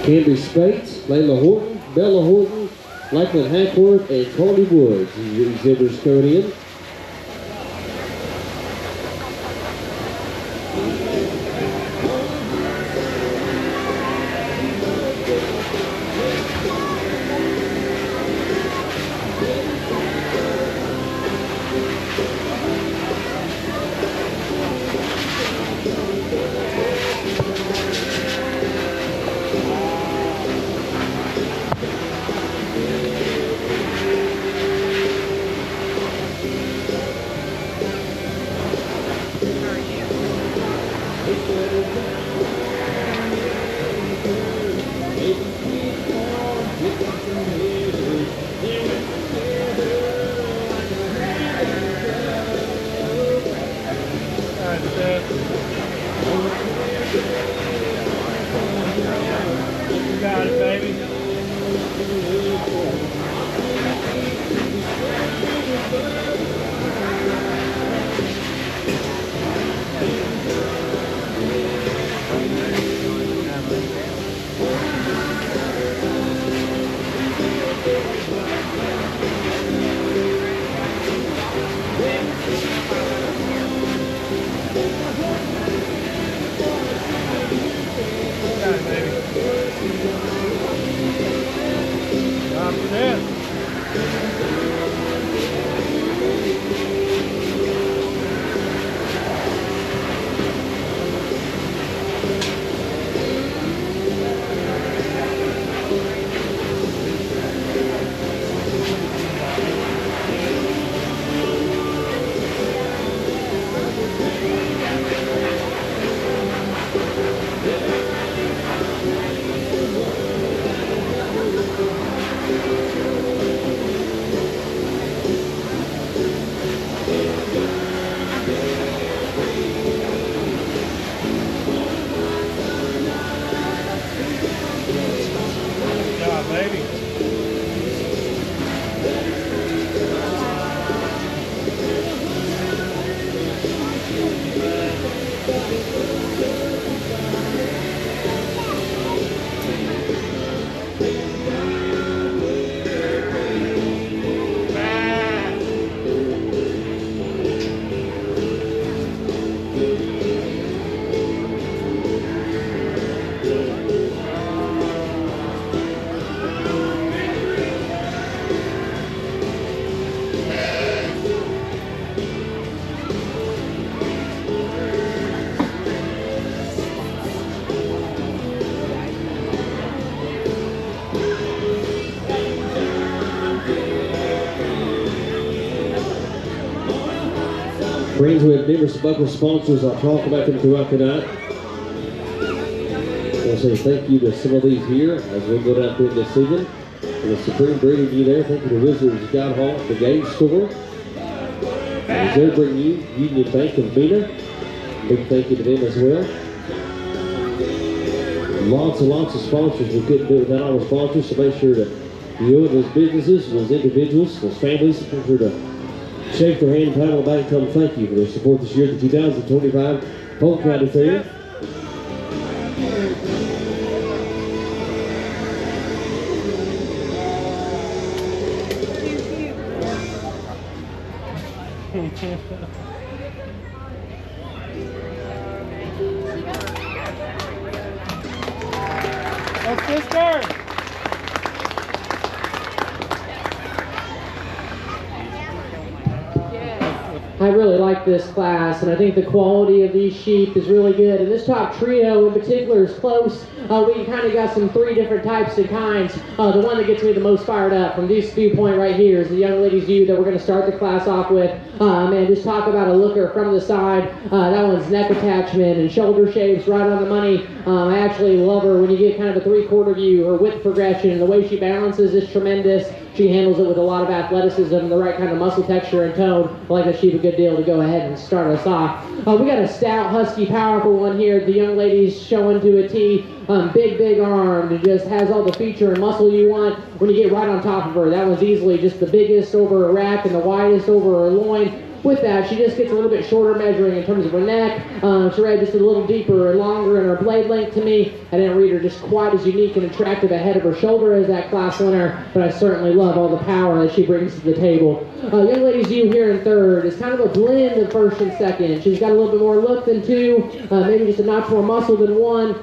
Canby Spates, Layla Horton, Bella Horton, Lakeland Hackworth, and Carly Woods. The exhibitors coming in. Friends, we have numerous buckle sponsors. I'll talk about them throughout the night. I want to say thank you to some of these here as we'll go down through this season. And the Supreme Breeding you there. Thank you to Wizards Scott Hall, the Game Store. And they're bringing you Union Bank of Mena. Big thank you to them as well. Lots and lots of sponsors. We couldn't do it without all the sponsors, so make sure that you owe those businesses, those individuals, those families, make sure to shake their hand, pat on the back, and tell them thank you for their support this year at the 2025 Polk County Fair. Let's get started. I really like this class, and I think the quality of these sheep is really good. And this top trio in particular is close. We kind of got some three different types and kinds. The one that gets me the most fired up from this viewpoint right here is the young lady's view that we're going to start the class off with. And just talk about a looker from the side. That one's neck attachment and shoulder shapes right on the money. I actually love her when you get kind of a three-quarter view. Her width progression and the way she balances is tremendous. She handles it with a lot of athleticism, the right kind of muscle texture and tone. I like that sheep a good deal to go ahead and start us off. We got a stout, husky, powerful one here. The young lady's showing to a T. Big armed, and just has all the feature and muscle you want when you get right on top of her. That one's easily just the biggest over her rack and the widest over her loin. with that, she just gets a little bit shorter measuring in terms of her neck. She ran just a little deeper and longer in her blade length to me. I didn't read her just quite as unique and attractive ahead of her shoulder as that class winner, but I certainly love all the power that she brings to the table. Young ladies, you here in third is kind of a blend of first and second. She's got a little bit more look than two, maybe just a notch more muscle than one.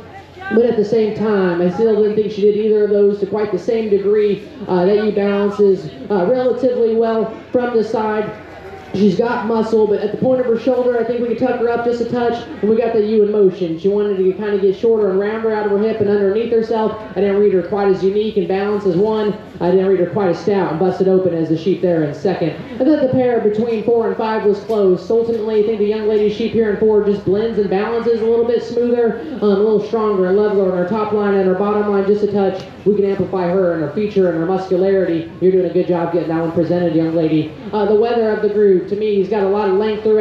But at the same time, I still didn't think she did either of those to quite the same degree. That you balances relatively well from the side. She's got muscle, but at the point of her shoulder, I think we could tuck her up just a touch, and we got the U in motion. She wanted to kind of get shorter and rounder out of her hip and underneath herself. I didn't read her quite as unique and balanced as one. I didn't read her quite as stout and busted open as the sheep there in second. I thought the pair between 4 and 5 was close. Ultimately, I think the young lady sheep here in 4 just blends and balances a little bit smoother, a little stronger and leveler on her top line and her bottom line just a touch. We can amplify her and her feature and her muscularity. You're doing a good job getting that one presented, young lady. The weather of the group, to me, he's got a lot of length throughout.